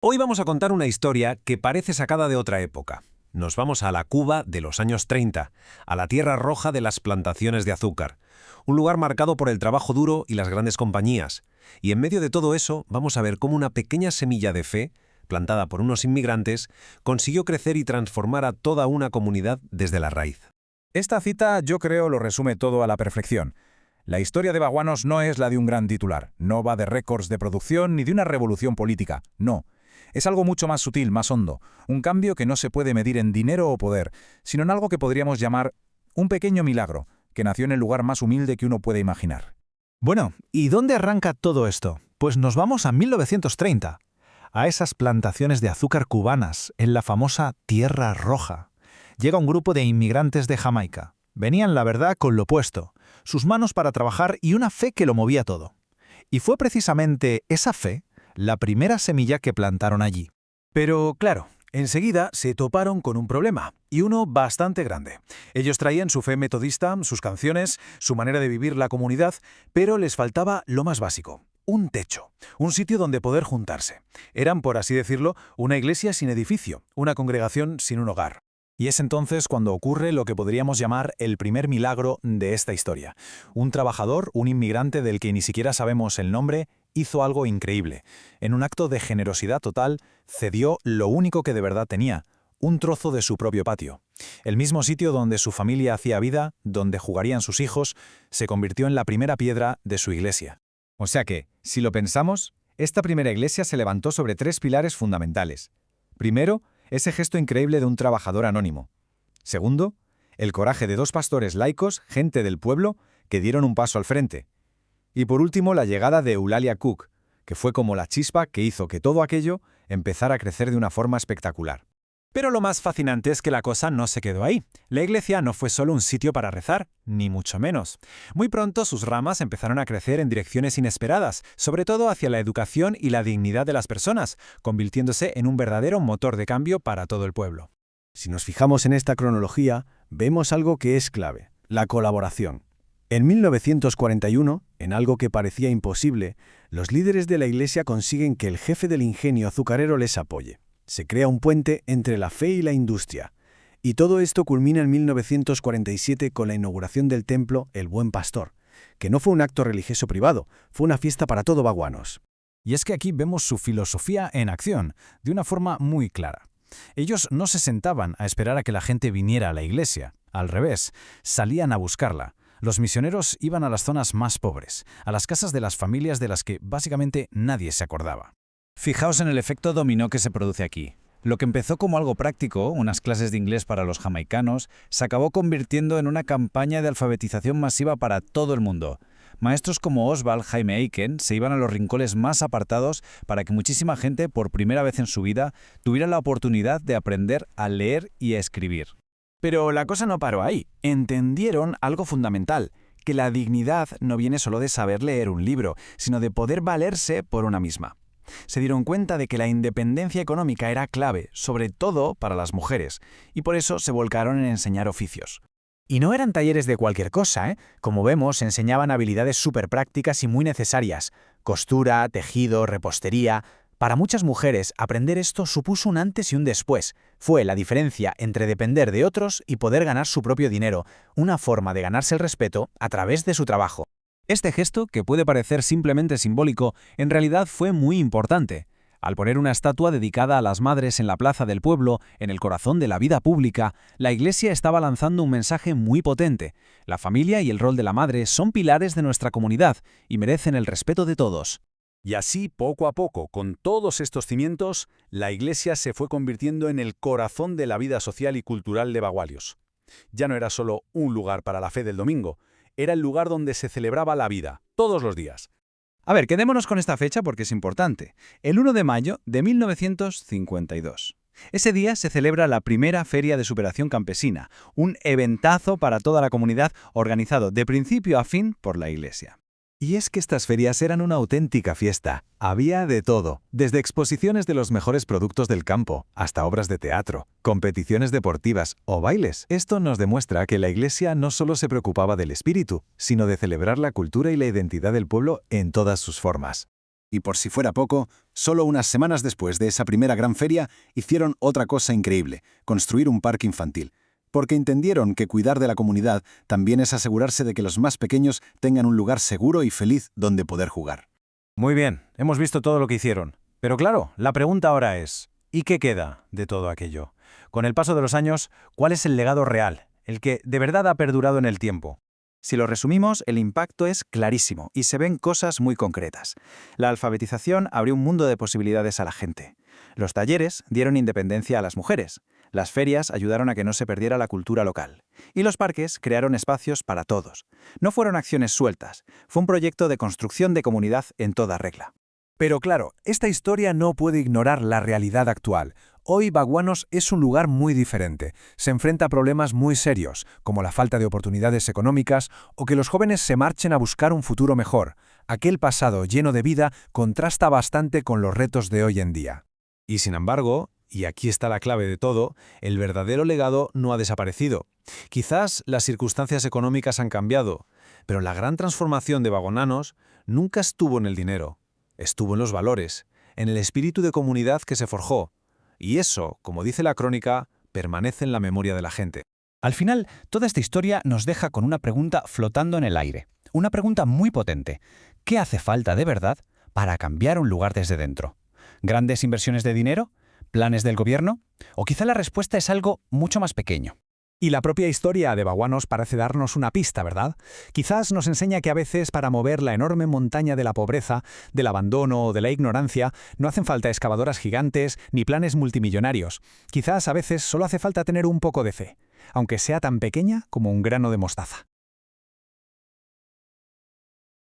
Hoy vamos a contar una historia que parece sacada de otra época. Nos vamos a la Cuba de los años 30, a la tierra roja de las plantaciones de azúcar, un lugar marcado por el trabajo duro y las grandes compañías. Y en medio de todo eso vamos a ver cómo una pequeña semilla de fe, plantada por unos inmigrantes, consiguió crecer y transformar a toda una comunidad desde la raíz. Esta cita yo creo lo resume todo a la perfección. La historia de Baguanos no es la de un gran titular, no va de récords de producción ni de una revolución política, no. Es algo mucho más sutil, más hondo, un cambio que no se puede medir en dinero o poder, sino en algo que podríamos llamar un pequeño milagro, que nació en el lugar más humilde que uno puede imaginar. Bueno, ¿y dónde arranca todo esto? Pues nos vamos a 1930, a esas plantaciones de azúcar cubanas, en la famosa Tierra Roja. Llega un grupo de inmigrantes de Jamaica. Venían, la verdad, con lo opuesto, sus manos para trabajar y una fe que lo movía todo. Y fue precisamente esa fe la primera semilla que plantaron allí. Pero, claro, enseguida se toparon con un problema, y uno bastante grande. Ellos traían su fe metodista, sus canciones, su manera de vivir la comunidad, pero les faltaba lo más básico, un techo, un sitio donde poder juntarse. Eran, por así decirlo, una iglesia sin edificio, una congregación sin un hogar. Y es entonces cuando ocurre lo que podríamos llamar el primer milagro de esta historia. Un trabajador, un inmigrante del que ni siquiera sabemos el nombre, hizo algo increíble. En un acto de generosidad total, cedió lo único que de verdad tenía, un trozo de su propio patio. El mismo sitio donde su familia hacía vida, donde jugarían sus hijos, se convirtió en la primera piedra de su iglesia. O sea que, si lo pensamos, esta primera iglesia se levantó sobre tres pilares fundamentales. Primero, ese gesto increíble de un trabajador anónimo. Segundo, el coraje de dos pastores laicos, gente del pueblo, que dieron un paso al frente. Y por último, la llegada de Eulalia Cook, que fue como la chispa que hizo que todo aquello empezara a crecer de una forma espectacular. Pero lo más fascinante es que la cosa no se quedó ahí. La iglesia no fue solo un sitio para rezar, ni mucho menos. Muy pronto sus ramas empezaron a crecer en direcciones inesperadas, sobre todo hacia la educación y la dignidad de las personas, convirtiéndose en un verdadero motor de cambio para todo el pueblo. Si nos fijamos en esta cronología, vemos algo que es clave, la colaboración. En 1941, en algo que parecía imposible, los líderes de la iglesia consiguen que el jefe del ingenio azucarero les apoye. Se crea un puente entre la fe y la industria. Y todo esto culmina en 1947 con la inauguración del templo El Buen Pastor, que no fue un acto religioso privado, fue una fiesta para todo Baguanos. Y es que aquí vemos su filosofía en acción, de una forma muy clara. Ellos no se sentaban a esperar a que la gente viniera a la iglesia. Al revés, salían a buscarla. Los misioneros iban a las zonas más pobres, a las casas de las familias de las que básicamente nadie se acordaba. Fijaos en el efecto dominó que se produce aquí. Lo que empezó como algo práctico, unas clases de inglés para los jamaicanos, se acabó convirtiendo en una campaña de alfabetización masiva para todo el mundo. Maestros como Oswald Jaime Aiken se iban a los rincones más apartados para que muchísima gente, por primera vez en su vida, tuviera la oportunidad de aprender a leer y a escribir. Pero la cosa no paró ahí. Entendieron algo fundamental, que la dignidad no viene solo de saber leer un libro, sino de poder valerse por una misma. Se dieron cuenta de que la independencia económica era clave, sobre todo para las mujeres, y por eso se volcaron en enseñar oficios. Y no eran talleres de cualquier cosa, ¿eh? Como vemos, enseñaban habilidades súper prácticas y muy necesarias. Costura, tejido, repostería. Para muchas mujeres, aprender esto supuso un antes y un después. Fue la diferencia entre depender de otros y poder ganar su propio dinero, una forma de ganarse el respeto a través de su trabajo. Este gesto, que puede parecer simplemente simbólico, en realidad fue muy importante. Al poner una estatua dedicada a las madres en la plaza del pueblo, en el corazón de la vida pública, la Iglesia estaba lanzando un mensaje muy potente. La familia y el rol de la madre son pilares de nuestra comunidad y merecen el respeto de todos. Y así, poco a poco, con todos estos cimientos, la iglesia se fue convirtiendo en el corazón de la vida social y cultural de Bagualios. Ya no era solo un lugar para la fe del domingo, era el lugar donde se celebraba la vida, todos los días. A ver, quedémonos con esta fecha porque es importante. El 1 de mayo de 1952. Ese día se celebra la primera Feria de Superación Campesina, un eventazo para toda la comunidad organizado de principio a fin por la Iglesia. Y es que estas ferias eran una auténtica fiesta. Había de todo, desde exposiciones de los mejores productos del campo, hasta obras de teatro, competiciones deportivas o bailes. Esto nos demuestra que la Iglesia no solo se preocupaba del espíritu, sino de celebrar la cultura y la identidad del pueblo en todas sus formas. Y por si fuera poco, solo unas semanas después de esa primera gran feria, hicieron otra cosa increíble, construir un parque infantil. Porque entendieron que cuidar de la comunidad también es asegurarse de que los más pequeños tengan un lugar seguro y feliz donde poder jugar. Muy bien, hemos visto todo lo que hicieron. Pero claro, la pregunta ahora es, ¿y qué queda de todo aquello? Con el paso de los años, ¿cuál es el legado real, el que de verdad ha perdurado en el tiempo? Si lo resumimos, el impacto es clarísimo y se ven cosas muy concretas. La alfabetización abrió un mundo de posibilidades a la gente. Los talleres dieron independencia a las mujeres. Las ferias ayudaron a que no se perdiera la cultura local. Y los parques crearon espacios para todos. No fueron acciones sueltas, fue un proyecto de construcción de comunidad en toda regla. Pero claro, esta historia no puede ignorar la realidad actual. Hoy Baguanos es un lugar muy diferente. Se enfrenta a problemas muy serios, como la falta de oportunidades económicas o que los jóvenes se marchen a buscar un futuro mejor. Aquel pasado lleno de vida contrasta bastante con los retos de hoy en día. Y sin embargo, y aquí está la clave de todo, el verdadero legado no ha desaparecido. Quizás las circunstancias económicas han cambiado, pero la gran transformación de Bagonanos nunca estuvo en el dinero. Estuvo en los valores, en el espíritu de comunidad que se forjó. Y eso, como dice la crónica, permanece en la memoria de la gente. Al final, toda esta historia nos deja con una pregunta flotando en el aire. Una pregunta muy potente. ¿Qué hace falta de verdad para cambiar un lugar desde dentro? ¿Grandes inversiones de dinero? ¿Planes del gobierno? ¿O quizá la respuesta es algo mucho más pequeño? Y la propia historia de Baguanos parece darnos una pista, ¿verdad? Quizás nos enseña que a veces para mover la enorme montaña de la pobreza, del abandono o de la ignorancia, no hacen falta excavadoras gigantes ni planes multimillonarios. Quizás a veces solo hace falta tener un poco de fe, aunque sea tan pequeña como un grano de mostaza.